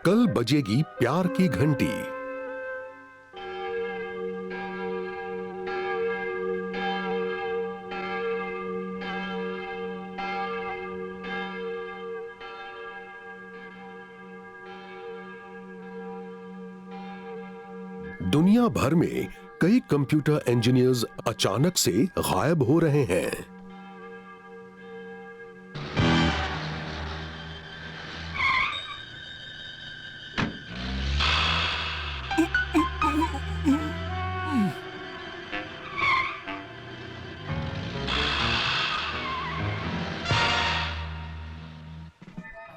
कल बजेगी प्यार की घंटी। दुनिया भर में कई कंप्यूटर इंजीनियर्स अचानक से गायब हो रहे हैं।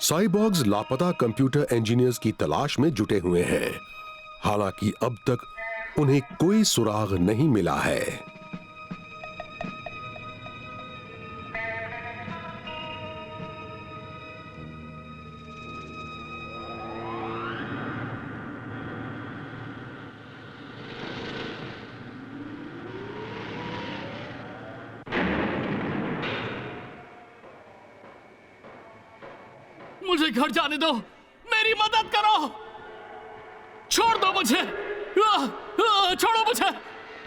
साइबॉर्ग्स लापता कंप्यूटर इंजीनियर्स की तलाश में जुटे हुए हैं। हालांकि अब तक उन्हें कोई सुराग नहीं मिला है। मुझे घर जाने दो, मेरी मदद करो, छोड़ दो मुझे, छोड़ो मुझे,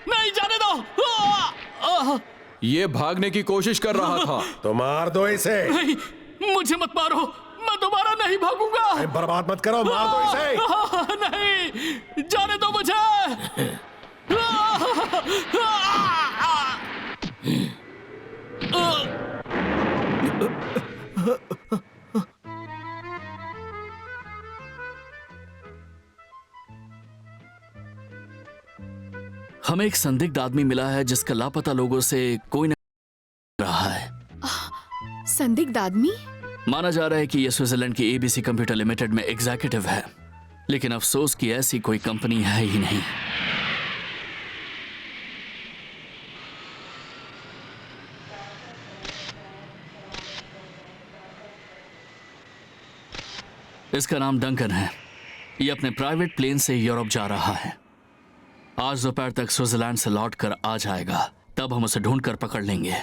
नहीं जाने दो। ये भागने की कोशिश कर रहा था। तो मार दो इसे। नहीं, मुझे मत मारो, मैं दोबारा नहीं भागूंगा। बर्बाद मत करो, मार दो इसे। नहीं, जाने दो मुझे। हमें एक संदिग्ध आदमी मिला है जिसका लापता लोगों से कोई न रहा है। संदिग्ध आदमी? माना जा रहा है कि यह स्विट्जरलैंड की एबीसी कंप्यूटर लिमिटेड में एग्जीक्यूटिव है, लेकिन अफसोस कि ऐसी कोई कंपनी है ही नहीं। इसका नाम डंकन है। यह अपने प्राइवेट प्लेन से यूरोप जा रहा है। आज दोपहर तक स्विट्जरलैंड से लौट कर आ जाएगा, तब हम उसे ढूंढ कर पकड़ लेंगे।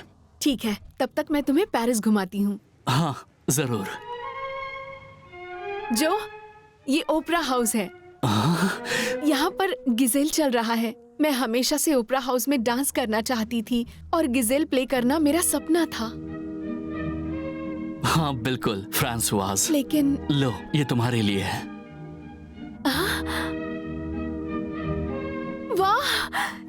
ठीक है, तब तक मैं तुम्हें पेरिस घुमाती हूँ। हाँ जरूर। जो ये ओपरा हाउस है, यहाँ पर गिजेल चल रहा है। मैं हमेशा से ओपरा हाउस में डांस करना चाहती थी और गिजेल प्ले करना मेरा सपना था। हाँ बिल्कुल फ्रांसवाज। लेकिन लो, ये तुम्हारे लिए है। वाह,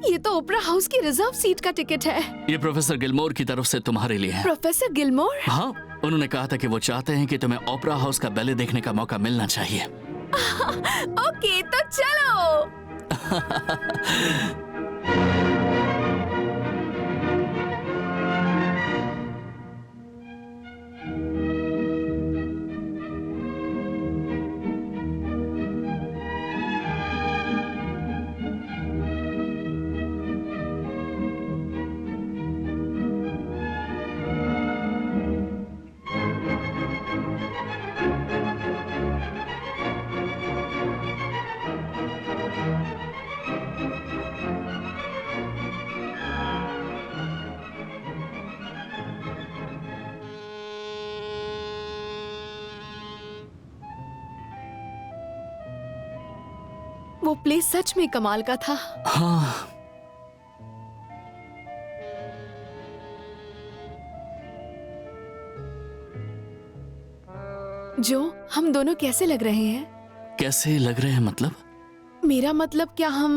ये तो ओपरा हाउस की रिजर्व सीट का टिकट है। ये प्रोफेसर गिलमोर की तरफ से तुम्हारे लिए है। Professor Gilmore? हाँ, उन्होंने कहा था कि वो चाहते हैं कि तुम्हें ओपरा हाउस का बैले देखने का मौका मिलना चाहिए। ओके, तो चलो। वो प्लेस सच में कमाल का था। हाँ, जो हम दोनों कैसे लग रहे हैं? कैसे लग रहे हैं मतलब? मेरा मतलब क्या हम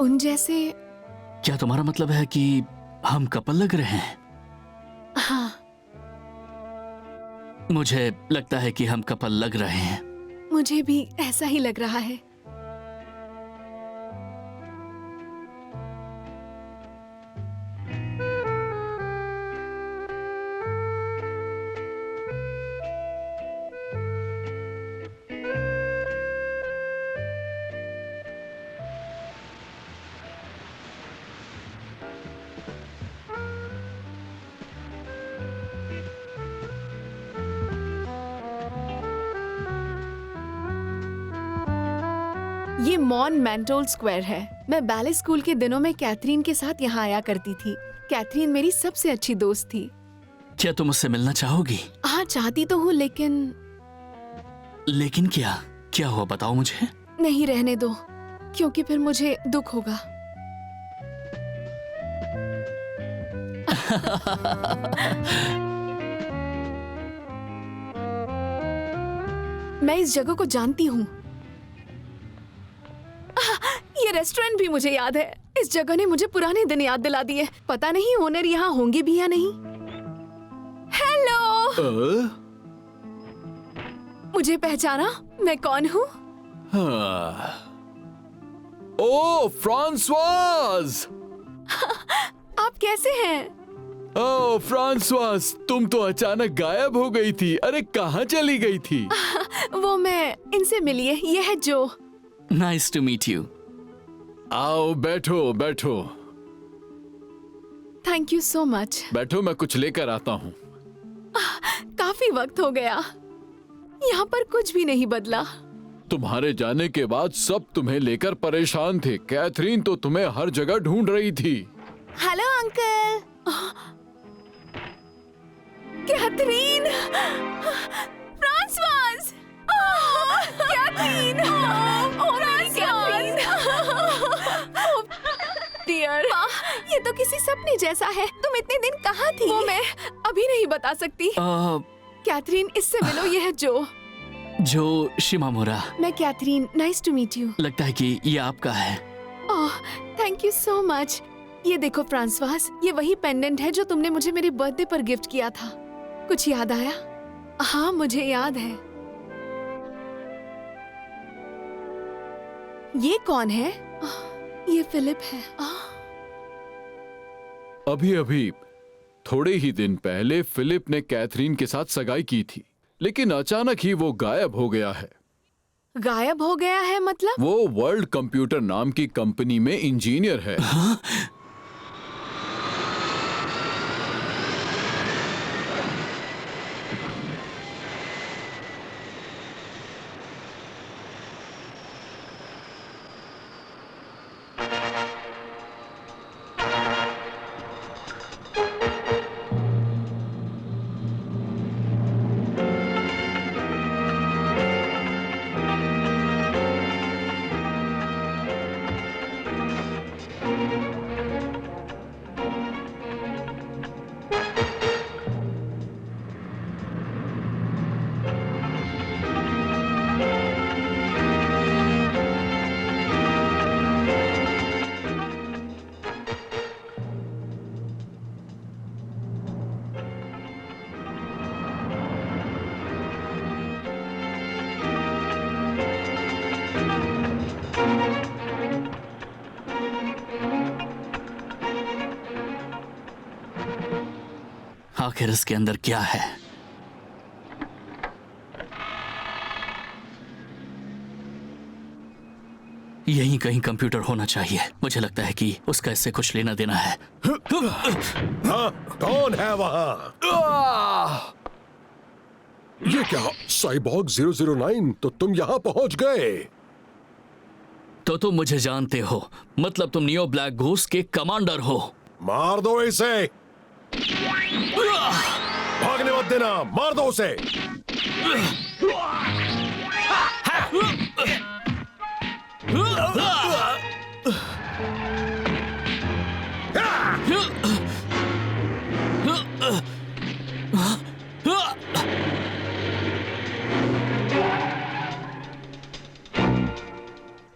उन जैसे? क्या तुम्हारा मतलब है कि हम कपल लग रहे हैं? हाँ, मुझे लगता है कि हम कपल लग रहे हैं। मुझे भी ऐसा ही लग रहा है। ये मॉन मैंटोल स्क्वायर है। मैं बैले स्कूल के दिनों में कैथरीन के साथ यहाँ आया करती थी। कैथरीन मेरी सबसे अच्छी दोस्त थी। क्या तुम उससे मिलना चाहोगी? हाँ, चाहती तो हूँ, लेकिन लेकिन क्या? क्या हुआ बताओ मुझे। नहीं, रहने दो, क्योंकि फिर मुझे दुख होगा। मैं इस जगह को जानती हूँ। ये रेस्टोरेंट भी मुझे याद है। इस जगह ने मुझे पुराने दिन याद दिला दिए। पता नहीं ओनर यहाँ होंगे भी या नहीं। हेलो, मुझे पहचाना? मैं कौन हूँ? ओ फ्रांसवाज! आप कैसे हैं? ओ फ्रांसवाज, तुम तो अचानक गायब हो गई थी। अरे कहाँ चली गई थी? वो मैं इनसे मिलिए, ये है Joe. Nice to meet you. आओ बैठो बैठो थैंक यू सो मच। बैठो, मैं कुछ लेकर आता हूँ। काफी वक्त हो गया, यहाँ पर कुछ भी नहीं बदला। तुम्हारे जाने के बाद सब तुम्हें लेकर परेशान थे। कैथरीन तो तुम्हें हर जगह ढूंढ रही थी। Hello uncle. Catherine, Francoise, Catherine, dear, ये तो किसी सपने जैसा है। तुम इतने दिन कहाँ थी? वो मैं अभी नहीं बता सकती। कैथरीन, इससे मिलो, ये है जो शिमामुरा। मैं Catherine, nice to meet you. लगता है कि ये आपका है। Oh, thank you so much. ये देखो फ्रांसवास, ये वही पेंडेंट है जो तुमने मुझे मेरे बर्थडे पर गिफ्ट किया था। कुछ याद आया? हाँ, मुझे याद है। ये कौन है? ये फिलिप है। अभी अभी थोड़े ही दिन पहले फिलिप ने कैथरीन के साथ सगाई की थी, लेकिन अचानक ही वो गायब हो गया है। गायब हो गया है मतलब? वो वर्ल्ड कंप्यूटर नाम की कंपनी में इंजीनियर है। आखिर इसके अंदर क्या है? यहीं कहीं कंप्यूटर होना चाहिए। मुझे लगता है कि उसका इससे कुछ लेना देना है। हाँ, कौन है वहां? ये क्या, साइबॉर्ग 009, तो तुम यहां पहुंच गए? तो तुम मुझे जानते हो, मतलब तुम नियो ब्लैक घोस्ट के कमांडर हो। मार दो इसे। भागने मत देना, मार दो उसे।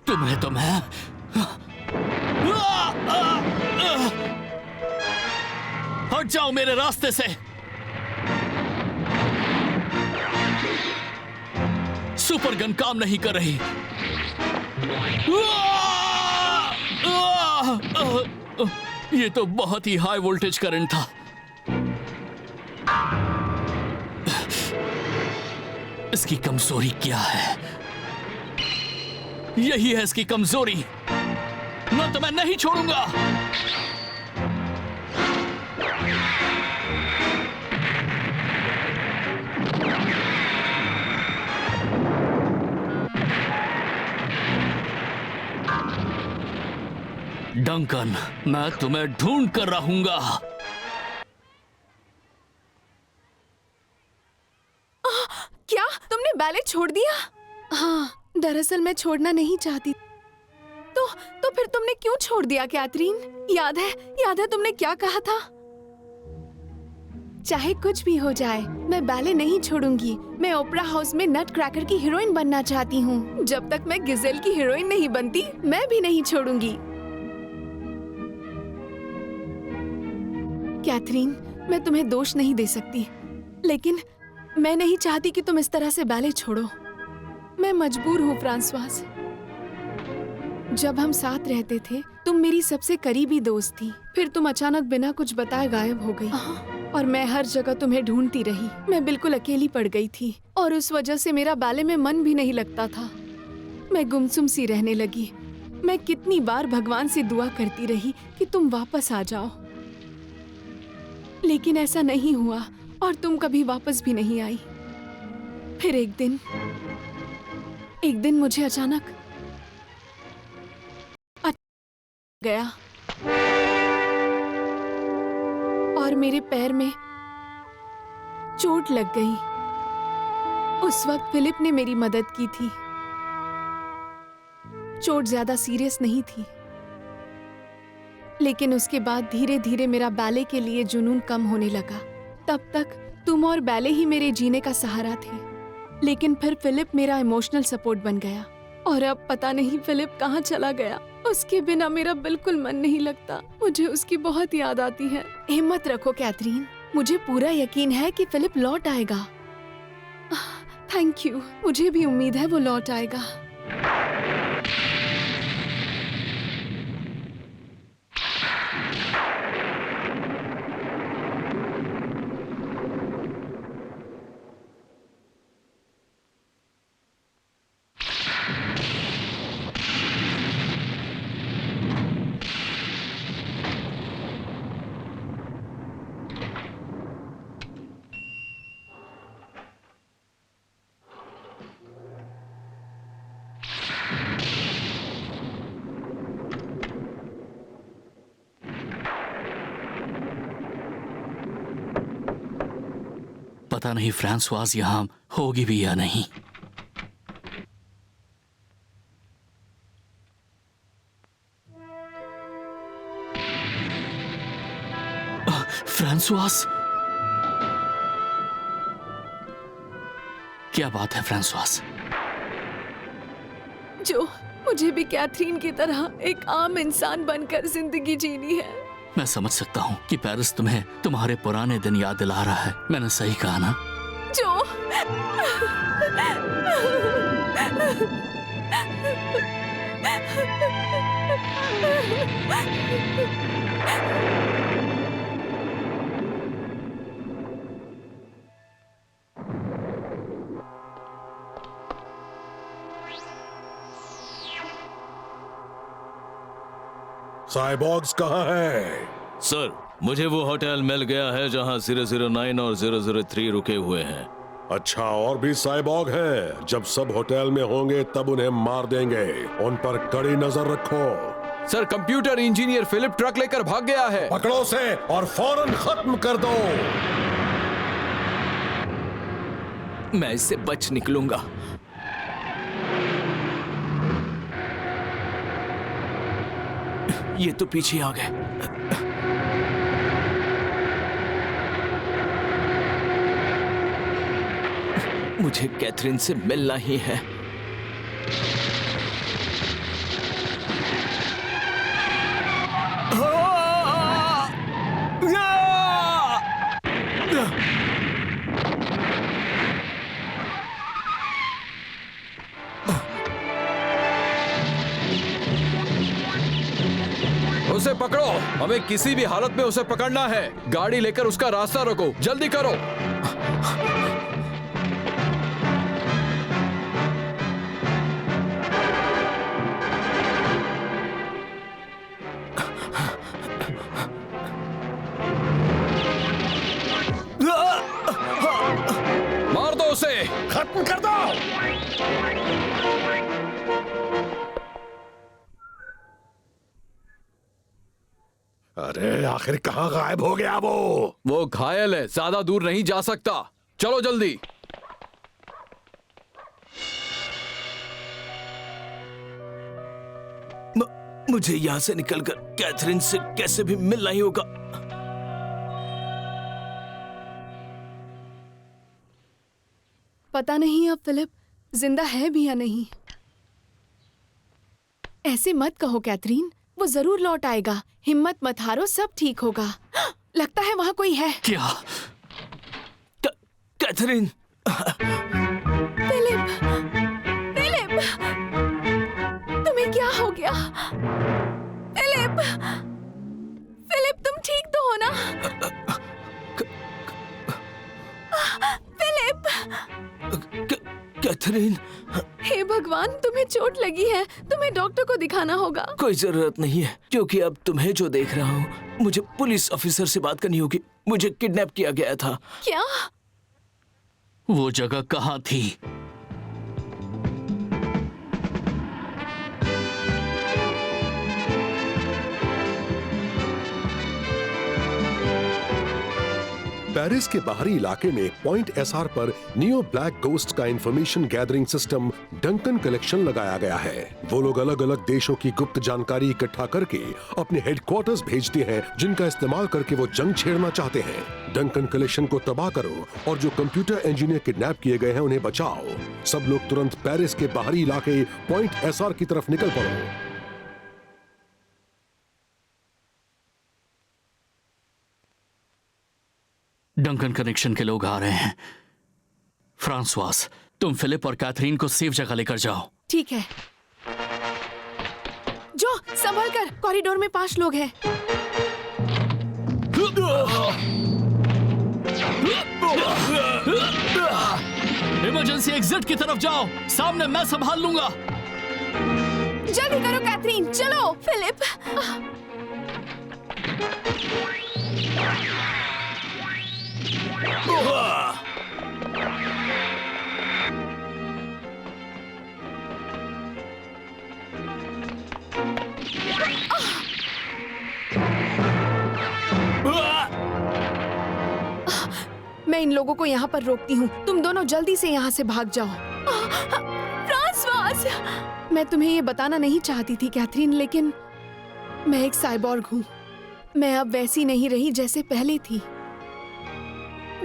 तुम्हें तो मैं हट जाओ मेरे रास्ते से। सुपर गन काम नहीं कर रही। ये तो बहुत ही हाई वोल्टेज करंट था। इसकी कमजोरी क्या है? यही है इसकी कमजोरी। न तो मैं नहीं छोड़ूंगा। डंकन, मैं तुम्हें ढूंढ कर रहूंगा। क्या तुमने बैले छोड़ दिया? हाँ, दरअसल मैं छोड़ना नहीं चाहती। तो फिर तुमने क्यों छोड़ दिया कैथरीन? याद है तुमने क्या कहा था? चाहे कुछ भी हो जाए, मैं बैले नहीं छोड़ूंगी। मैं ओपरा हाउस में नट क्रैकर की हीरोइन बनना चाहती हूँ। जब तक मैं गिजेल की हीरोइन नहीं बनती, मैं भी नहीं छोड़ूंगी। कैथरीन, मैं तुम्हें दोष नहीं दे सकती, लेकिन मैं नहीं चाहती कि तुम इस तरह से बैले छोड़ो। मैं मजबूर हूँ फ्रांसवाज। जब हम साथ रहते थे, तुम मेरी सबसे करीबी दोस्त थी। फिर तुम अचानक बिना कुछ बताए गायब हो गई और मैं हर जगह तुम्हें ढूंढती रही। मैं बिल्कुल अकेली पड़ गई थी और उस वजह से मेरा बैले में मन भी नहीं लगता था। मैं गुमसुम सी रहने लगी। मैं कितनी बार भगवान से दुआ करती रही कि तुम वापस आ जाओ, लेकिन ऐसा नहीं हुआ और तुम कभी वापस भी नहीं आई। फिर एक दिन मुझे अचानक गया और मेरे पैर में चोट लग गई। उस वक्त फिलिप ने मेरी मदद की थी। चोट ज्यादा सीरियस नहीं थी, लेकिन उसके बाद धीरे धीरे मेरा बैले के लिए जुनून कम होने लगा। तब तक तुम और बैले ही मेरे जीने का सहारा थे, लेकिन फिर फिलिप मेरा इमोशनल सपोर्ट बन गया और अब पता नहीं फिलिप कहाँ चला गया। उसके बिना मेरा बिल्कुल मन नहीं लगता। मुझे उसकी बहुत याद आती है। हिम्मत रखो कैथरीन, मुझे पूरा यकीन है कि फिलिप लौट आएगा। Thank you. मुझे भी उम्मीद है वो लौट आएगा। पता नहीं फ्रांसवाज यहां होगी भी या नहीं। फ्रांसवाज, क्या बात है फ्रांसवाज? जो मुझे भी कैथरीन की तरह एक आम इंसान बनकर जिंदगी जीनी है। मैं समझ सकता हूँ कि पेरिस तुम्हें तुम्हारे पुराने दिन याद दिला रहा है। मैंने सही कहा ना? जो साइबॉर्ग्स कहाँ है? सर, मुझे वो होटल मिल गया है जहां 009 और 003 रुके हुए हैं। अच्छा, और भी साइबॉर्ग हैं। जब सब होटल में होंगे तब उन्हें मार देंगे। उन पर कड़ी नजर रखो। Sir, computer engineer Philip truck लेकर भाग गया है। पकड़ो उसे और फौरन खत्म कर दो। मैं इससे बच निकलूंगा। ये तो पीछे आ गए। मुझे कैथरीन से मिलना ही है। उसे पकड़ो। हमें किसी भी हालत में उसे पकड़ना है। गाड़ी लेकर उसका रास्ता रोको। जल्दी करो। मार दो उसे। खत्म कर दो। अरे आखिर कहाँ गायब हो गया वो? वो घायल है, ज्यादा दूर नहीं जा सकता। चलो जल्दी। मुझे यहाँ से निकलकर कैथरीन से कैसे भी मिलना ही होगा। पता नहीं अब फिलिप जिंदा है भी या नहीं। ऐसे मत कहो कैथरीन, वो जरूर लौट आएगा। हिम्मत मत हारो, सब ठीक होगा। लगता है वहां कोई है। क्या? कैथरीन! फिलिप, फिलिप, तुम्हें क्या हो गया? फिलिप, फिलिप तुम ठीक तो हो ना? फिलिप! कैथरीन! हे भगवान, तुम्हें चोट लगी है, तुम्हें डॉक्टर को दिखाना होगा। कोई जरूरत नहीं है, क्योंकि अब तुम्हें जो देख रहा हूँ, मुझे पुलिस ऑफिसर से बात करनी होगी। मुझे किडनैप किया गया था। क्या? वो जगह कहाँ थी? पेरिस के बाहरी इलाके में पॉइंट एसआर पर नियो ब्लैक गोस्ट का information gathering system Duncan collection लगाया गया है। वो लोग अलग अलग देशों की गुप्त जानकारी इकट्ठा करके अपने हेडक्वार्टर्स भेजते हैं, जिनका इस्तेमाल करके वो जंग छेड़ना चाहते हैं। डंकन कलेक्शन को तबाह करो और जो कंप्यूटर इंजीनियर किडनैप किए गए हैं उन्हें बचाओ। सब लोग तुरंत पेरिस के बाहरी इलाके पॉइंट एसआर की तरफ निकल पड़ो। डंकन कनेक्शन के लोग आ रहे हैं। फ्रांसवास, तुम फिलिप और कैथरीन को सेफ जगह लेकर जाओ। ठीक है। जो संभल कर, कॉरिडोर में 5 लोग हैं। इमरजेंसी एग्जिट की तरफ जाओ, सामने मैं संभाल लूंगा। जल्दी करो कैथरीन, चलो। फिलिप, मैं इन लोगों को यहाँ पर रोकती हूँ। तुम दोनों जल्दी से यहाँ से भाग जाओ। फ्रांसवास! मैं तुम्हें ये बताना नहीं चाहती थी कैथरीन, लेकिन मैं एक साइबॉर्ग हूँ। मैं अब वैसी नहीं रही जैसे पहले थी।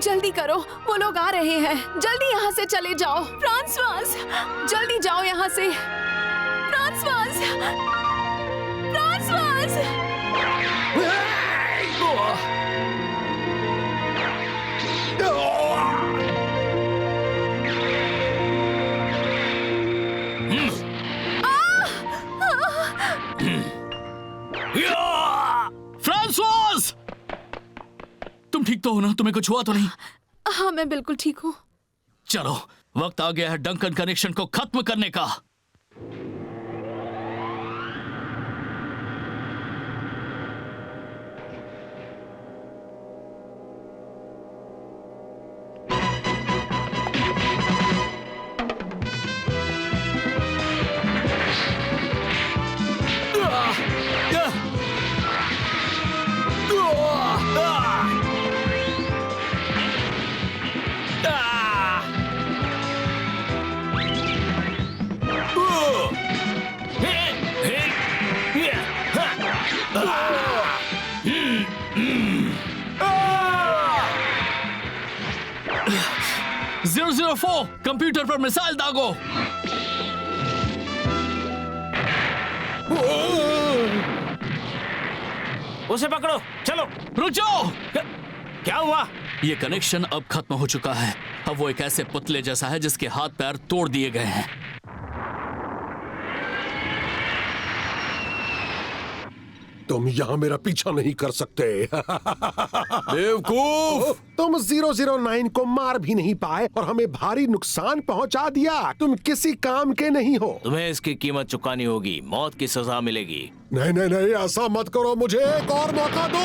जल्दी करो, वो लोग आ रहे हैं। जल्दी यहाँ से चले जाओ। फ्रांसवास, जल्दी जाओ यहाँ से। फ्रांसवास! फ्रांसवास! फ्रांसवास! तुम ठीक तो हो ना? तुम्हें कुछ हुआ तो नहीं? हाँ, मैं बिल्कुल ठीक हूँ। चलो, वक्त आ गया है डंकन कनेक्शन को खत्म करने का। कंप्यूटर पर मिसाइल दागो। उसे पकड़ो, चलो। रुक जाओ। क्या हुआ? ये कनेक्शन अब खत्म हो चुका है। अब वो एक ऐसे पुतले जैसा है जिसके हाथ पैर तोड़ दिए गए हैं। तुम यहाँ मेरा पीछा नहीं कर सकते। बेवकूफ! तुम 009 को मार भी नहीं पाए और हमें भारी नुकसान पहुंचा दिया। तुम किसी काम के नहीं हो। तुम्हें इसकी कीमत चुकानी होगी, मौत की सजा मिलेगी। नहीं नहीं नहीं, ऐसा मत करो, मुझे एक और मौका दो।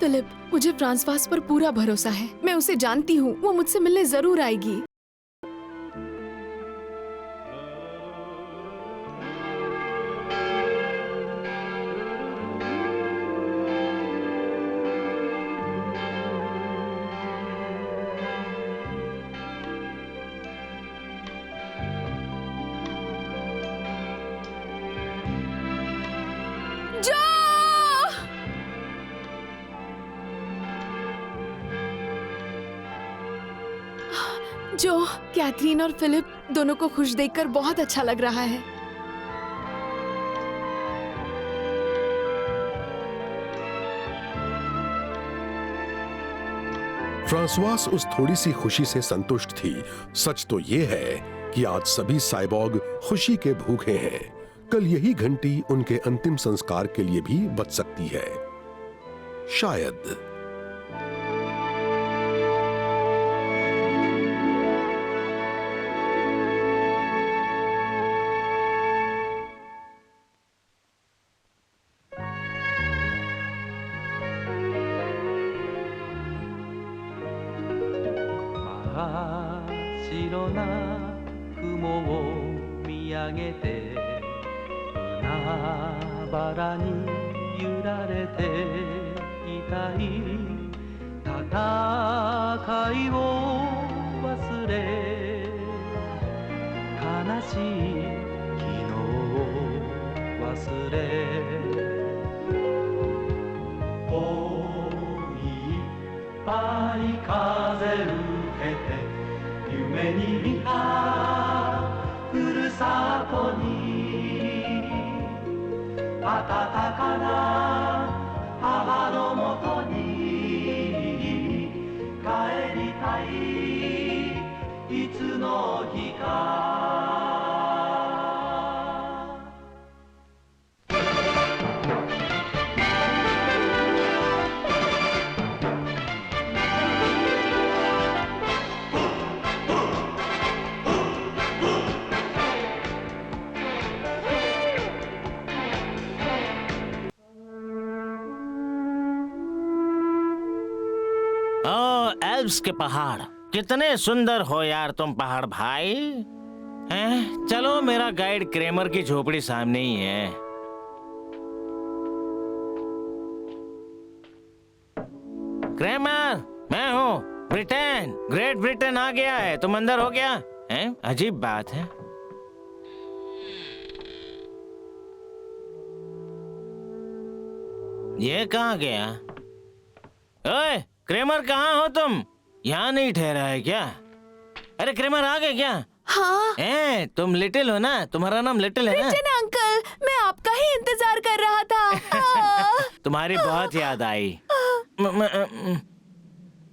फिलिप, मुझे फ्रांसवास पर पूरा भरोसा है। मैं उसे जानती हूँ, वो मुझसे मिलने जरूर आएगी। जो जो कैथरीन और फिलिप दोनों को खुश देखकर बहुत अच्छा लग रहा है। फ्रांसवास उस थोड़ी सी खुशी से संतुष्ट थी। सच तो ये है कि आज सभी साइबॉग खुशी के भूखे हैं। कल यही घंटी उनके अंतिम संस्कार के लिए भी बज सकती है, शायद। एल्प्स के पहाड़ कितने सुंदर हो यार तुम पहाड़ भाई हैं? चलो मेरा गाइड क्रेमर की झोपड़ी सामने ही है। क्रेमर, मैं हूँ। ब्रिटेन, ग्रेट ब्रिटेन आ गया है। तुम अंदर हो गया हैं? अजीब बात है। ये कहाँ गया? ओए क्रेमर, कहाँ हो तुम? यहाँ नहीं ठहरा है क्या? अरे क्रेमर आ गए क्या? हाँ। तुम लिटिल हो ना? तुम्हारा नाम लिटिल है ना? ब्रिटेन अंकल, मैं आपका ही इंतजार कर रहा था। तुम्हारी बहुत याद आई।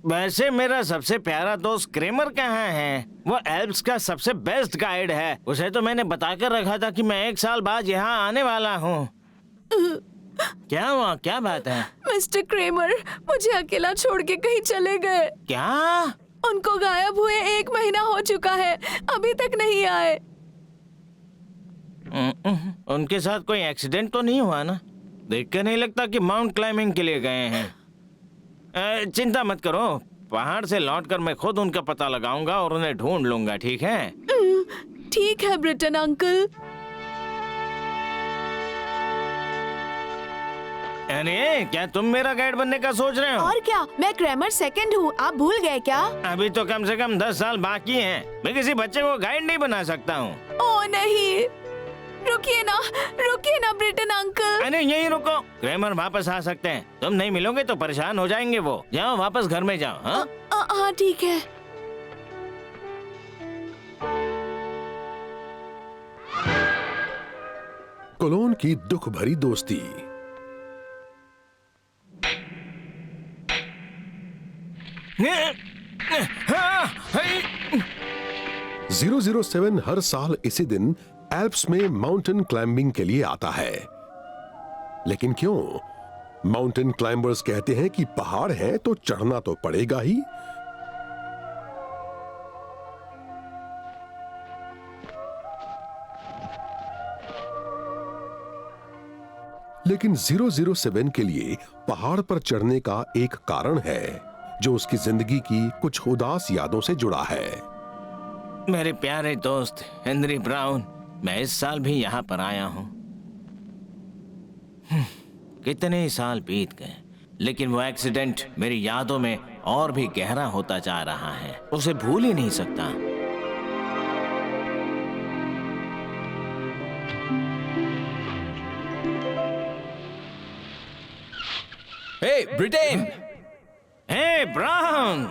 वैसे मेरा सबसे प्यारा दोस्त क्रेमर कहाँ है? वो एल्प्स का सबसे बेस्ट गाइड है। उसे तो मैंने बताकर रखा था कि मैं 1 साल बाद यहाँ आने वाला हूँ। क्या हुआ? क्या बात है? मिस्टर क्रेमर मुझे अकेला छोड़ के कहीं चले गए। क्या? उनको गायब हुए 1 महीना हो चुका है, अभी तक नहीं आए। उनके साथ कोई एक्सीडेंट तो नहीं हुआ ना? देखकर नहीं लगता कि माउंट क्लाइंबिंग के लिए गए हैं। चिंता मत करो, पहाड़ से लौटकर मैं खुद उनका पता लगाऊंगा और उन्हें ढूंढ लूंगा। ठीक है? ठीक है ब्रिटेन अंकल। अरे क्या तुम मेरा गाइड बनने का सोच रहे हो? और क्या, मैं क्रेमर सेकंड हूँ, आप भूल गए क्या? अभी तो कम से कम 10 साल बाकी हैं। मैं किसी बच्चे को गाइड नहीं बना सकता हूँ। ओ नहीं, रुकिए ना ब्रिटेन अंकल। अरे यहीं रुको, क्रेमर वापस आ सकते हैं। तुम नहीं मिलोगे तो परेशान हो जाएंगे वो। जाओ वापस घर में जाओ। हाँ हाँ ठीक है। कोलोन की दुख भरी दोस्ती। 007 हर साल इसी दिन एल्प्स में माउंटेन क्लाइंबिंग के लिए आता है। लेकिन क्यों? माउंटेन क्लाइंबर्स कहते हैं कि पहाड़ है तो चढ़ना तो पड़ेगा ही। लेकिन 007 के लिए पहाड़ पर चढ़ने का एक कारण है जो उसकी जिंदगी की कुछ उदास यादों से जुड़ा है। मेरे प्यारे दोस्त हेनरी ब्राउन, मैं इस साल भी यहाँ पर आया हूँ। कितने ही साल बीत गए, लेकिन वो एक्सीडेंट मेरी यादों में और भी गहरा होता जा रहा है। उसे भूल ही नहीं सकता। हे ब्रिटेन! हे ब्राउन!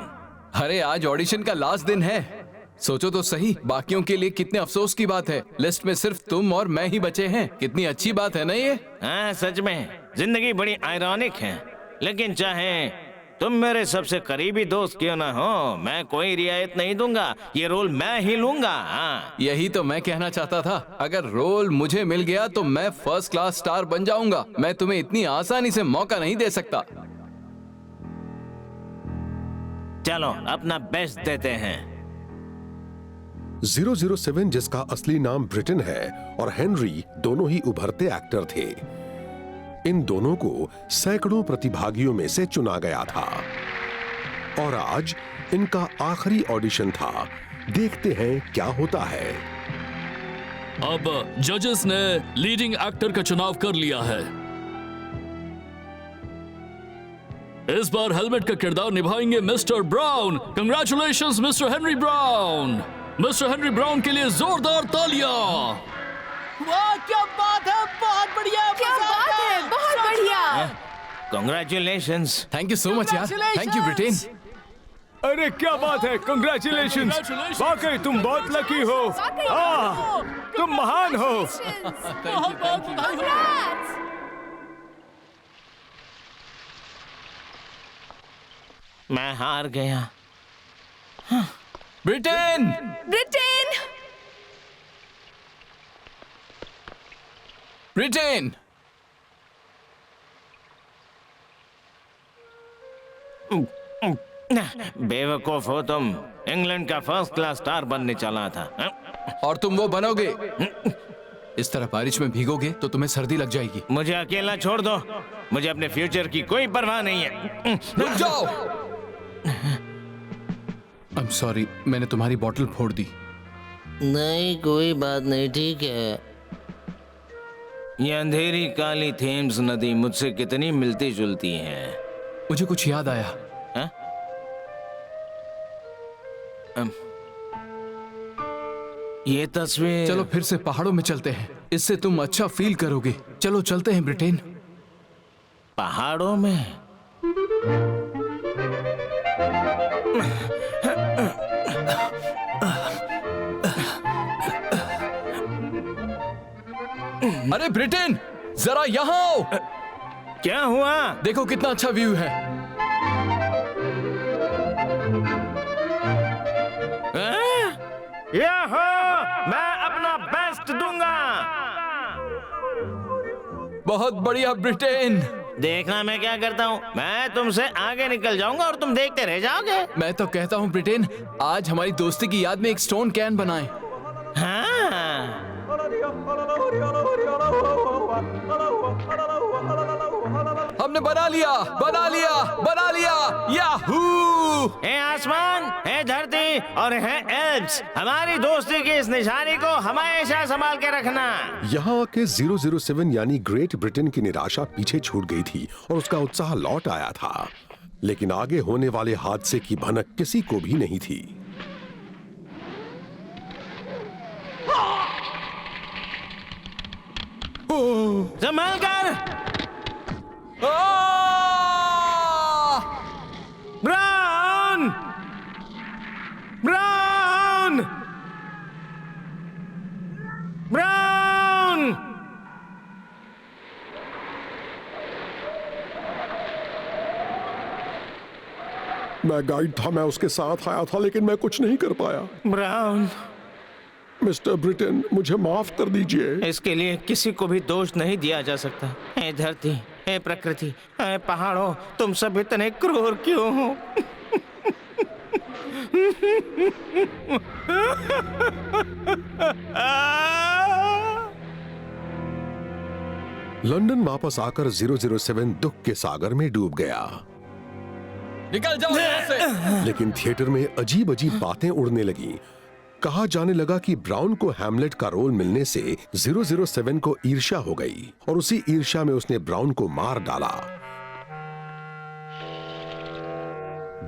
अरे आज ऑडिशन का लास्ट दिन है। सोचो तो सही, बाकियों के लिए कितने अफसोस की बात है। लिस्ट में सिर्फ तुम और मैं ही बचे हैं। कितनी अच्छी बात है ना ये? हाँ, सच में जिंदगी बड़ी आयरॉनिक है। लेकिन चाहे तुम मेरे सबसे करीबी दोस्त क्यों ना हो, मैं कोई रियायत नहीं दूंगा। ये रोल मैं ही लूंगा। हाँ। यही तो मैं कहना चाहता था। अगर रोल मुझे मिल गया तो मैं फर्स्ट क्लास स्टार बन जाऊंगा। मैं तुम्हें इतनी आसानी से मौका नहीं दे सकता। चलो अपना बेस्ट देते हैं। 007 जिसका असली नाम ब्रिटेन है और हेनरी दोनों ही उभरते एक्टर थे। इन दोनों को सैकड़ों प्रतिभागियों में से चुना गया था और आज इनका आखिरी ऑडिशन था। देखते हैं क्या होता है। अब जजेस ने लीडिंग एक्टर का चुनाव कर लिया है। इस बार हेलमेट का किरदार निभाएंगे mister brown. Congratulations mister Henry brown. Mister Henry brown के लिए जोरदार तालियां। वाह क्या बात है, बहुत बढ़िया। क्या बात है, बहुत बढ़िया। Congratulations। Thank you so much यार। Thank you Britain. अरे क्या बात है, कंग्रेचुलेशंस। वाकई तुम बहुत लकी हो। तुम महान हो। मैं हार गया। ब्रिटेन! ब्रिटेन! ब्रिटेन! बेवकूफ हो तुम। इंग्लैंड का फर्स्ट क्लास स्टार बनने चला था। और तुम वो बनोगे। इस तरह बारिश में भीगोगे तो तुम्हें सर्दी लग जाएगी। मुझे अकेला छोड़ दो। मुझे अपने फ्यूचर की कोई परवाह नहीं है। रुक जाओ। आई एम सॉरी, मैंने तुम्हारी बोतल फोड़ दी। नहीं कोई बात नहीं, ठीक है। ये अंधेरी काली थेम्स नदी मुझसे कितनी मिलती जुलती है। मुझे कुछ याद आया। हाँ? ये तस्वीर। चलो फिर से पहाड़ों में चलते हैं, इससे तुम अच्छा फील करोगे। चलो चलते हैं ब्रिटेन। पहाड़ों में? अरे ब्रिटेन, जरा यहाँ आओ। क्या हुआ? देखो कितना अच्छा व्यू है। याहो! मैं अपना बेस्ट दूंगा। बहुत बढ़िया ब्रिटेन। देखना मैं क्या करता हूँ। मैं तुमसे आगे निकल जाऊंगा और तुम देखते रह जाओगे। मैं तो कहता हूँ ब्रिटेन, आज हमारी दोस्ती की याद में एक स्टोन कैन बनाएं। हाँ। हमने बना लिया, बना लिया, बना लिया। याहू! हे आसमान, हे धरती और हे एल्प्स, हमारी दोस्ती की इस निशानी को हमेशा संभाल के रखना। यहाँ आके 007 यानी ग्रेट ब्रिटेन की निराशा पीछे छूट गई थी और उसका उत्साह लौट आया था। लेकिन आगे होने वाले हादसे की भनक किसी को भी नहीं थी। संभाल कर। ब्राउन! ब्राउन! ब्राउन! मैं गाइड था, मैं उसके साथ आया था, लेकिन मैं कुछ नहीं कर पाया। ब्राउन! मिस्टर ब्रिटेन, मुझे माफ कर दीजिए। इसके लिए किसी को भी दोष नहीं दिया जा सकता। हे धरती, हे प्रकृति, हे पहाड़ों, तुम सब इतने क्रूर क्यों हो? लंदन वापस आकर 007 दुख के सागर में डूब गया। निकल जाओ यहाँ से। लेकिन थिएटर में अजीब अजीब बातें उड़ने लगीं। कहा जाने लगा कि ब्राउन को हैमलेट का रोल मिलने से 007 को ईर्ष्या हो गई और उसी ईर्ष्या में उसने ब्राउन को मार डाला।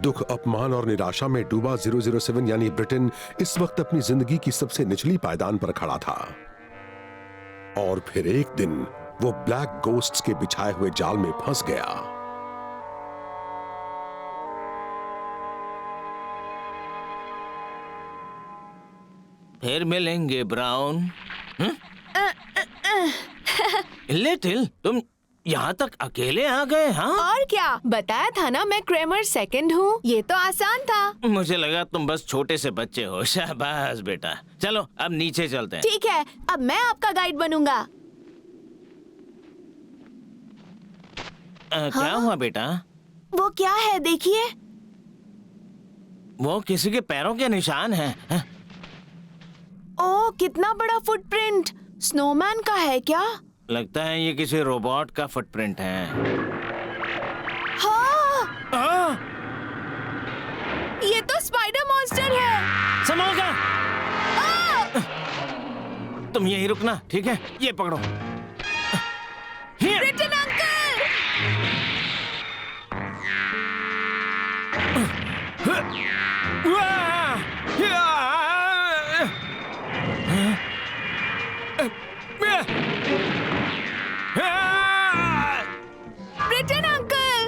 दुख, अपमान और निराशा में डूबा 007 यानी ब्रिटेन इस वक्त अपनी जिंदगी की सबसे निचली पायदान पर खड़ा था। और फिर एक दिन वो ब्लैक गोस्ट्स के बिछाए हुए जाल में फंस गया। फिर मिलेंगे ब्राउन। लिटिल, तुम यहाँ तक अकेले आ गए? हाँ, और क्या, बताया था ना मैं क्रेमर सेकंड हूँ। ये तो आसान था। मुझे लगा तुम बस छोटे से बच्चे हो। शाबाश बेटा, चलो अब नीचे चलते हैं। ठीक है, अब मैं आपका गाइड बनूंगा। क्या हुआ बेटा? वो क्या है देखिए। वो किसी के पैरों के निशान हैं। ओह, कितना बड़ा फुटप्रिंट। स्नोमैन का है क्या? लगता है ये किसी रोबोट का फुटप्रिंट है। हाँ, ये तो स्पाइडर मॉन्स्टर है। संभल कर। तुम यहीं रुकना, ठीक है? ये पकड़ो। Britain uncle! Britain uncle!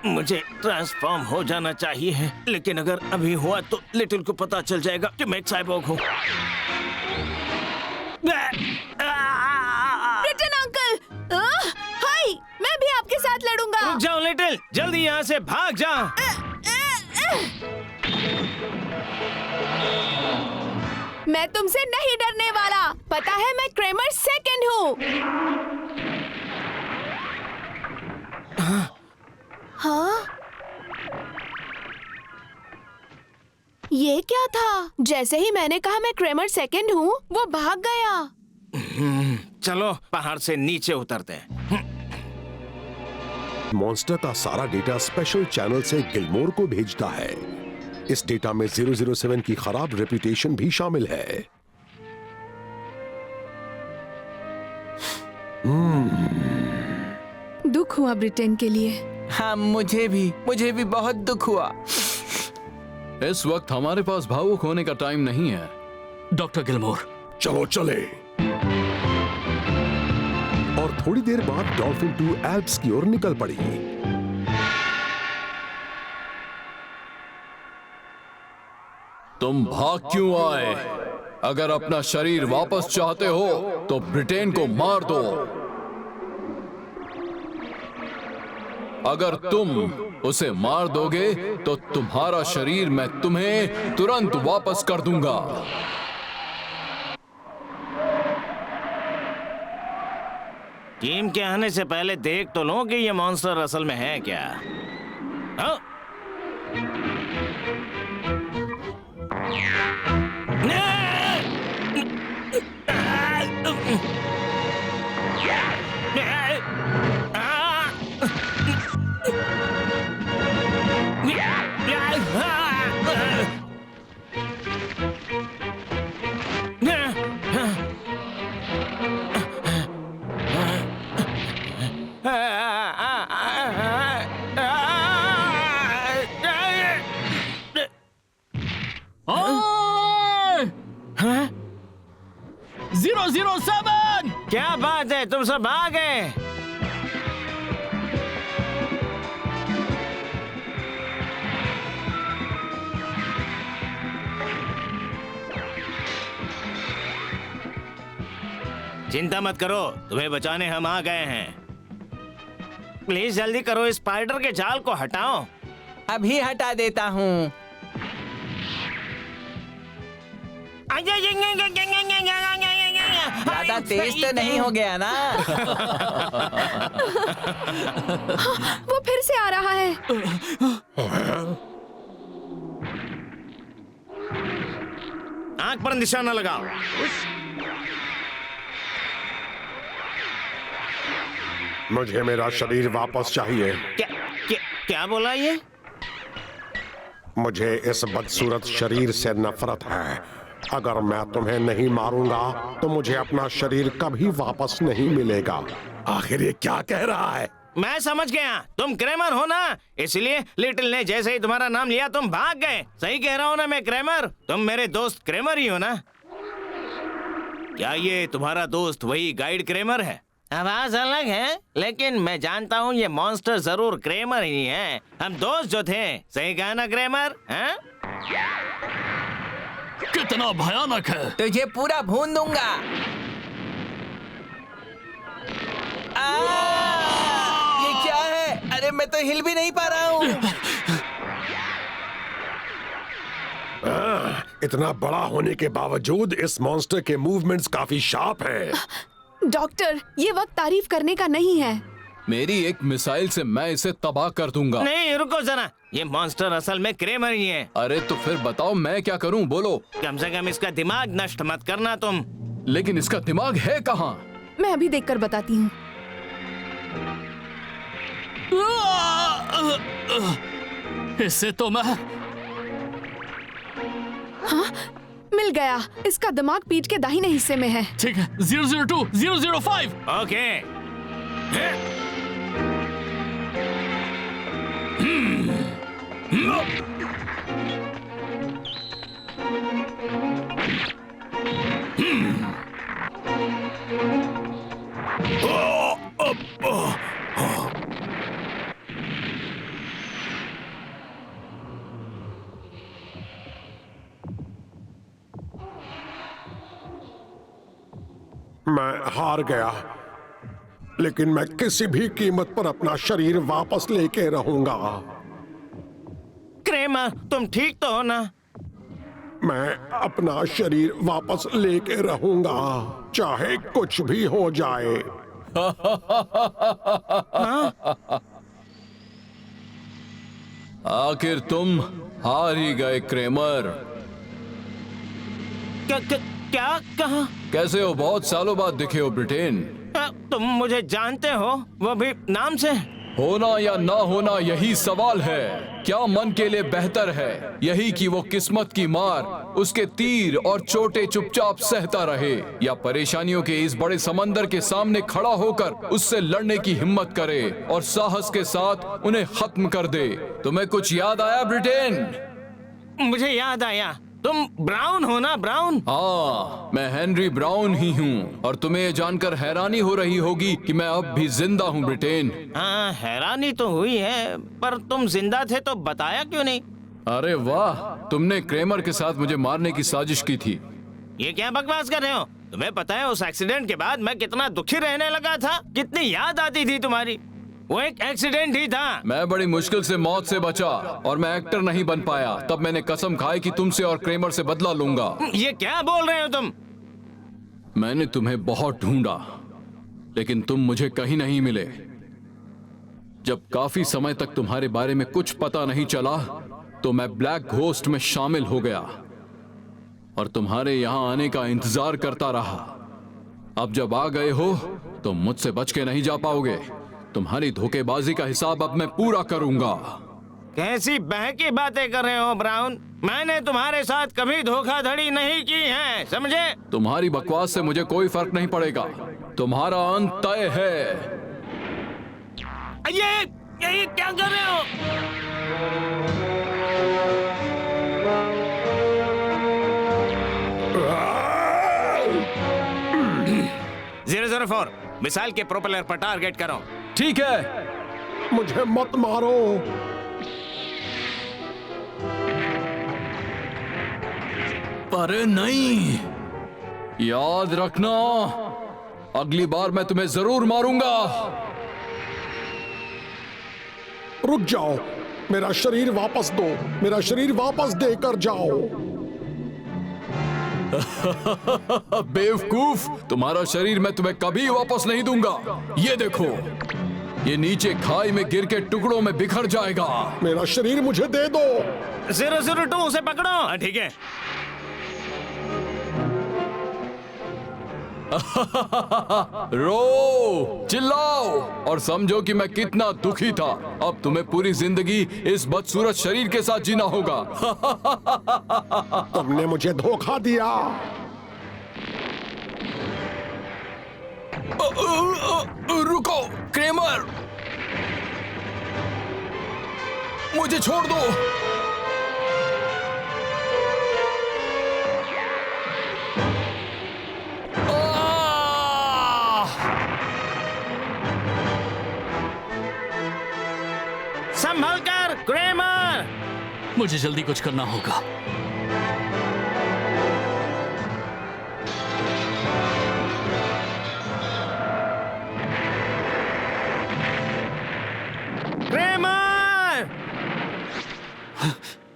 मुझे ट्रांसफॉर्म हो जाना चाहिए, लेकिन अगर अभी हुआ तो लिटिल को पता चल जाएगा कि मैं एक साइबॉर्ग हूँ। Britain uncle! हाय, मैं भी आपके साथ लड़ूंगा। रुक जाओ लिटिल, जल्दी यहाँ से भाग जाओ। मैं तुमसे नहीं डरने वाला। पता है मैं क्रेमर सेकंड हूँ। हाँ? ये क्या था? जैसे ही मैंने कहा मैं क्रेमर सेकंड हूँ, वो भाग गया। चलो पहाड़ से नीचे उतरते हैं। मॉन्स्टर का सारा डेटा स्पेशल चैनल से गिलमोर को भेजता है। इस डेटा में 007 की खराब रेपुटेशन भी शामिल है। दुख हुआ ब्रिटेन के लिए। हाँ, मुझे भी बहुत दुख हुआ। इस वक्त हमारे पास भावुक होने का टाइम नहीं है। डॉक्टर गिलमोर, चलो चले। और थोड़ी देर बाद डॉल्फिन 2 एल्प्स की ओर निकल पड़ी। तुम भाग क्यों आए? अगर अपना शरीर वापस चाहते हो तो ब्रिटेन को मार दो। अगर तुम उसे मार दोगे तो तुम्हारा शरीर मैं तुम्हें तुरंत वापस कर दूंगा। टीम के आने से पहले देख तो लो कि ये मॉन्स्टर असल में है क्या। हाँ? ओए! 007! क्या बात है, तुम सब आ गए? चिंता मत करो, तुम्हें बचाने हम आ गए हैं। प्लीज जल्दी करो, इस स्पाइडर के जाल को हटाओ। अभी हटा देता हूँ। ज्यादा तेज तो नहीं हो गया ना? वो फिर से आ रहा है। आंख पर निशाना लगाओ। मुझे मेरा शरीर वापस चाहिए। क्या बोला ये? मुझे इस बदसूरत शरीर से नफरत है। अगर मैं तुम्हें नहीं मारूंगा तो मुझे अपना शरीर कभी वापस नहीं मिलेगा। आखिर ये क्या कह रहा है? मैं समझ गया, तुम क्रेमर हो ना, इसलिए लिटिल ने जैसे ही तुम्हारा नाम लिया तुम भाग गए। सही कह रहा हूँ ना मैं क्रेमर? तुम मेरे दोस्त क्रेमर ही हो ना? क्या ये तुम्हारा दोस्त वही गाइड क्रेमर है? आवाज अलग है, लेकिन मैं जानता हूँ ये मॉन्स्टर जरूर क्रेमर ही है। हम दोस्त जो थे, सही कहा ना क्रेमर? हाँ? कितना भयानक है। तुझे पूरा भून दूंगा। ये क्या है? अरे मैं तो हिल भी नहीं पा रहा हूँ। इतना बड़ा होने के बावजूद इस मॉन्स्टर के मूवमेंट्स काफी शार्प हैं। डॉक्टर, ये वक्त तारीफ करने का नहीं है। मेरी एक मिसाइल से मैं इसे तबाह कर दूंगा। नहीं, रुको जरा, ये मॉन्स्टर असल में क्रेमर ही है। अरे तो फिर बताओ मैं क्या करूं, बोलो। कम से कम इसका दिमाग नष्ट मत करना तुम। लेकिन इसका दिमाग है कहाँ? मैं अभी देखकर बताती हूँ। इससे तो मैं हाँ, मिल गया। इसका दिमाग पीठ के दाहिने हिस्से में है। ठीक है। 002 005। ओके। मैं हार गया, लेकिन मैं किसी भी कीमत पर अपना शरीर वापस लेके रहूंगा। क्रेमर, तुम ठीक तो हो ना? मैं अपना शरीर वापस लेके रहूंगा, चाहे कुछ भी हो जाए। आखिर तुम हार ही गए क्रेमर। क्या कहा? कैसे हो? बहुत सालों बाद दिखे हो ब्रिटेन। तुम मुझे जानते हो, वो भी नाम से? होना या ना होना यही सवाल है। क्या मन के लिए बेहतर है यही कि वो किस्मत की मार, उसके तीर और चोटें चुपचाप सहता रहे, या परेशानियों के इस बड़े समंदर के सामने खड़ा होकर उससे लड़ने की हिम्मत करे और साहस के साथ उन्हें खत्म कर दे? तुम्हें कुछ याद आया ब्रिटेन? मुझे याद आया, तुम ब्राउन हो ना? ब्राउन? हाँ, मैं हेनरी ब्राउन ही हूँ। और तुम्हें ये जानकर हैरानी हो रही होगी कि मैं अब भी जिंदा हूँ ब्रिटेन। हाँ, हैरानी तो हुई है, पर तुम जिंदा थे तो बताया क्यों नहीं? अरे वाह, तुमने क्रेमर के साथ मुझे मारने की साजिश की थी। ये क्या बकवास कर रहे हो? तुम्हें पता है उस एक्सीडेंट के बाद मैं कितना दुखी रहने लगा था, कितनी याद आती थी तुम्हारी। वो एक एक्सीडेंट ही था। मैं बड़ी मुश्किल से मौत से बचा और मैं एक्टर नहीं बन पाया। तब मैंने कसम खाई कि तुमसे और क्रेमर से बदला लूंगा। ये क्या बोल रहे हो तुम? मैंने तुम्हें बहुत ढूंढा, लेकिन तुम मुझे कहीं नहीं मिले। जब काफी समय तक तुम्हारे बारे में कुछ पता नहीं चला, तो मैं ब्लैक घोस्ट में शामिल हो गया और तुम्हारे यहां आने का इंतजार करता रहा। अब जब आ गए हो तो मुझसे बच के नहीं जा पाओगे। तुम्हारी धोखेबाजी का हिसाब अब मैं पूरा करूंगा। कैसी बहकी बातें कर रहे हो ब्राउन? मैंने तुम्हारे साथ कभी धोखाधड़ी नहीं की है, समझे? तुम्हारी बकवास से मुझे कोई फर्क नहीं पड़ेगा। तुम्हारा अंत तय है। ये क्या कर रहे हो? 004, मिसाइल के प्रोपेलर पर टारगेट करो। ठीक है। मुझे मत मारो। अरे नहीं, याद रखना, अगली बार मैं तुम्हें जरूर मारूंगा। रुक जाओ, मेरा शरीर वापस दो, मेरा शरीर वापस देकर जाओ। बेवकूफ, तुम्हारा शरीर मैं तुम्हें कभी वापस नहीं दूंगा। ये देखो, ये नीचे खाई में गिर के टुकड़ों में बिखर जाएगा। मेरा शरीर मुझे दे दो। 002, उसे पकड़ो। ठीक है। रो, चिल्लाओ और समझो कि मैं कितना दुखी था। अब तुम्हें पूरी जिंदगी इस बदसूरत शरीर के साथ जीना होगा। तुमने मुझे धोखा दिया। रुको क्रेमर, मुझे छोड़ दो। संभल कर क्रेमर। मुझे जल्दी कुछ करना होगा। क्रेमर!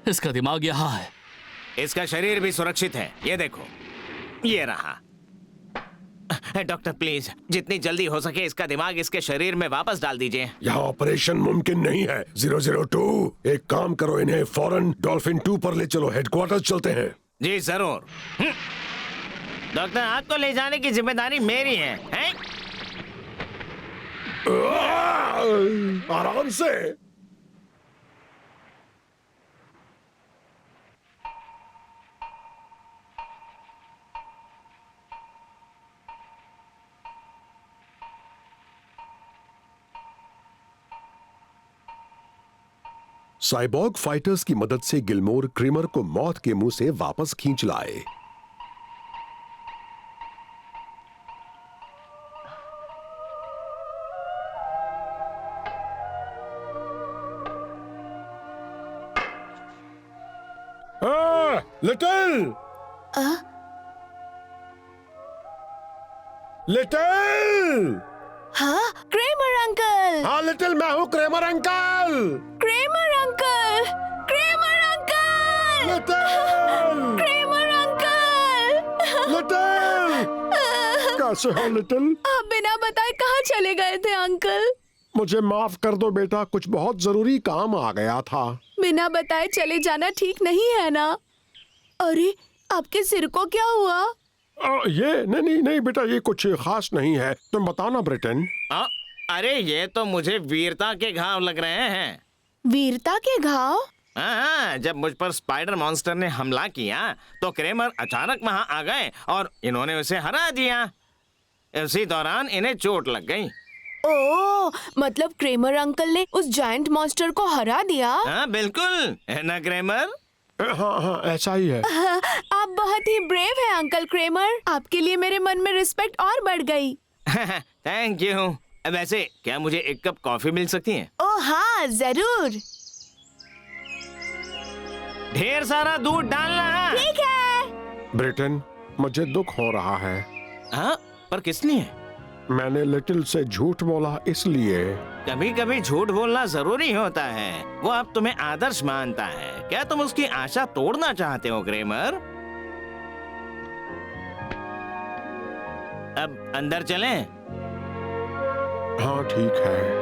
इसका दिमाग यहाँ है। इसका शरीर भी सुरक्षित है, ये देखो, ये रहा। डॉक्टर प्लीज जितनी जल्दी हो सके इसका दिमाग इसके शरीर में वापस डाल दीजिए। यहाँ ऑपरेशन मुमकिन नहीं है। 002, एक काम करो, इन्हें फौरन डॉल्फिन 2 पर ले चलो। हेडक्वार्टर चलते हैं। जी जरूर। डॉक्टर, आपको ले जाने की जिम्मेदारी मेरी है, हैं? आराम से। साइबॉर्ग फाइटर्स की मदद से गिलमोर क्रेमर को मौत के मुंह से वापस खींच लाए। Little little. हाँ, क्रेमर अंकल। हाँ लिटिल, मैं हूँ Kramer uncle. Kramer uncle, Kramer uncle, little Kramer uncle. Little, कैसे हो लिटिल? आप बिना बताए कहाँ चले गए थे अंकल? मुझे माफ कर दो बेटा, कुछ बहुत जरूरी काम आ गया था। बिना बताए चले जाना ठीक नहीं है ना? अरे, आपके सिर को क्या हुआ? ये नहीं बेटा, ये कुछ खास नहीं है। तुम बताओ ना ब्रिटेन। अरे ये तो मुझे वीरता के घाव लग रहे हैं। वीरता के घाव? हाँ, जब मुझ पर स्पाइडर मॉन्स्टर ने हमला किया तो क्रेमर अचानक वहां आ गए और इन्होंने उसे हरा दिया। इसी दौरान इन्हें चोट लग गई। ओह, मतलब क्रेमर अंकल ने उस जायंट मॉन्स्टर को हरा दिया? हाँ बिल्कुल, है ना क्रेमर? हाँ, ऐसा ही है। आप बहुत ही ब्रेव हैं अंकल क्रेमर। आपके लिए मेरे मन में रिस्पेक्ट और बढ़ गई। Thank you. वैसे क्या मुझे एक कप कॉफी मिल सकती है? ओह हाँ, जरूर। ढेर सारा दूध डालना। ठीक है। ब्रिटेन, मुझे दुख हो रहा है। हाँ, पर किस लिए? मैंने लिटिल से झूठ बोला इसलिए। कभी कभी झूठ बोलना जरूरी होता है। वो अब तुम्हें आदर्श मानता है। क्या तुम उसकी आशा तोड़ना चाहते हो क्रेमर? अब अंदर चलें? हाँ ठीक है।